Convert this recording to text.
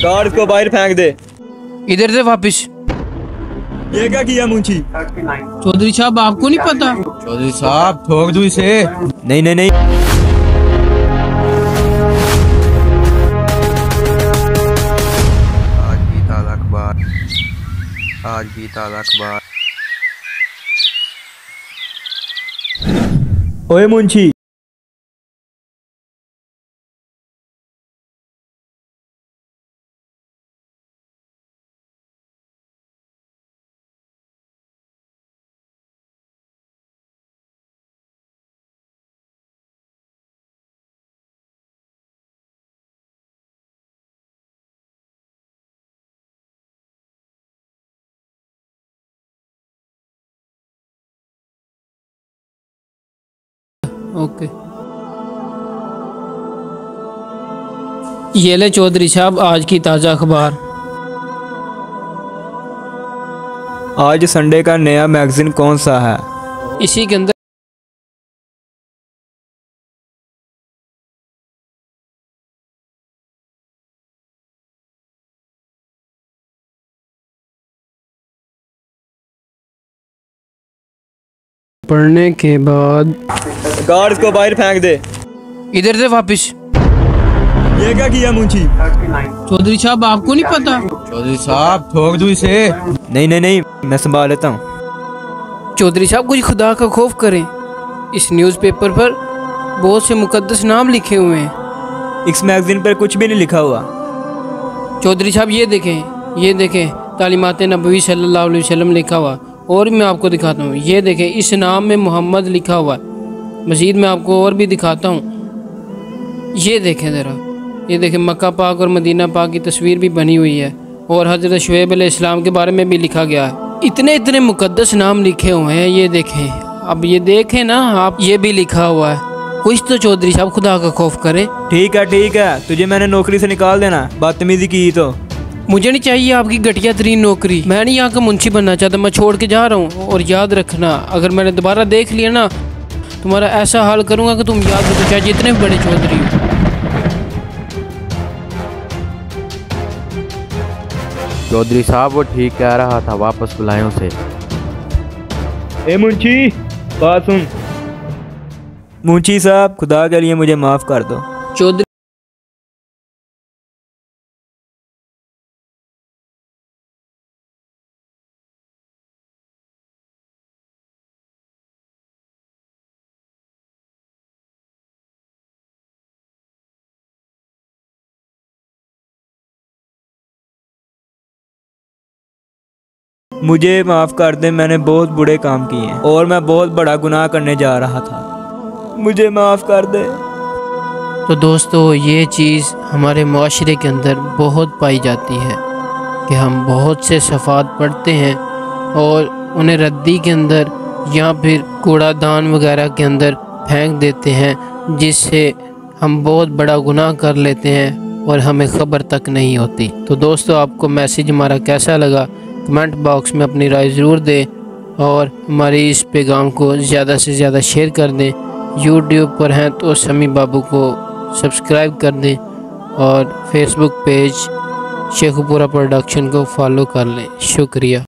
Guard को बाहर फेंक दे। इधर से वापिस। ये क्या किया मुंशी? चौधरी साहब आपको नहीं पता? चौधरी साहब ठोक दो इसे। नहीं नहीं नहीं। आज भी ताज़ा अखबार, आज भी ताज़ा अखबार। ओए मुंशी, ओके। ये ले चौधरी साहब आज की ताज़ा अखबार। आज संडे का नया मैगजीन कौन सा है? इसी के अंदर पढ़ने के बाद गार्ड को बाहर फेंक दे। इधर से वापिस। ये क्या किया मुंशी? चौधरी साहब आपको नहीं पता? चौधरी साहब ठोक दो इसे। नहीं नहीं नहीं, मैं संभाल लेता हूँ। चौधरी साहब कुछ खुदा का खौफ करें। इस न्यूज़पेपर पर बहुत से मुकद्दस नाम लिखे हुए हैं। इस मैगजीन पर कुछ भी नहीं लिखा हुआ। चौधरी साहब ये देखें तालीमात नबवी सल्लल्लाहु अलैहि वसल्लम लिखा हुआ। और मैं आपको दिखाता हूँ, ये देखें इस नाम में मोहम्मद लिखा हुआ है। मज़ीद मैं आपको और भी दिखाता हूँ। ये देखें ज़रा, ये देखें मक्का पाक और मदीना पाक की तस्वीर भी बनी हुई है और हज़रत शुएब अलैहिस्सलाम के बारे में भी लिखा गया है। इतने इतने मुकद्दस नाम लिखे हुए हैं। ये देखें, अब ये देखें ना आप, ये भी लिखा हुआ है। कुछ तो चौधरी साहब खुदा का खौफ करें। ठीक है, तुझे मैंने नौकरी से निकाल देना, बदतमीजी की तो। मुझे नहीं चाहिए आपकी घटिया तरीन नौकरी। मैं नहीं यहाँ का मुंशी बनना चाहता, मैं छोड़ के जा रहा हूँ। और याद रखना, अगर मैंने दोबारा देख लिया ना, तुम्हारा ऐसा हाल करूँगा कि तुम याद रखो, चाहे जितने भी बड़े चौधरी हो। चौधरी साहब वो ठीक कह रहा था, वापस बुलाएं उसे। ए मुंशी, बात सुन। मुंशी साहब, खुदा के लिए मुझे माफ़ कर दो। चौधरी मुझे माफ़ कर दे, मैंने बहुत बुरे काम किए हैं और मैं बहुत बड़ा गुनाह करने जा रहा था। मुझे माफ़ कर दे। तो दोस्तों, ये चीज़ हमारे माशरे के अंदर बहुत पाई जाती है कि हम बहुत से सफ़ात पढ़ते हैं और उन्हें रद्दी के अंदर या फिर कूड़ादान वगैरह के अंदर फेंक देते हैं, जिससे हम बहुत बड़ा गुनाह कर लेते हैं और हमें ख़बर तक नहीं होती। तो दोस्तों, आपको मैसेज हमारा कैसा लगा कमेंट बॉक्स में अपनी राय ज़रूर दें और हमारी इस पैगाम को ज़्यादा से ज़्यादा शेयर कर दें। यूट्यूब पर हैं तो समी बाबू को सब्सक्राइब कर दें और फेसबुक पेज शेखुपुरा प्रोडक्शन को फॉलो कर लें। शुक्रिया।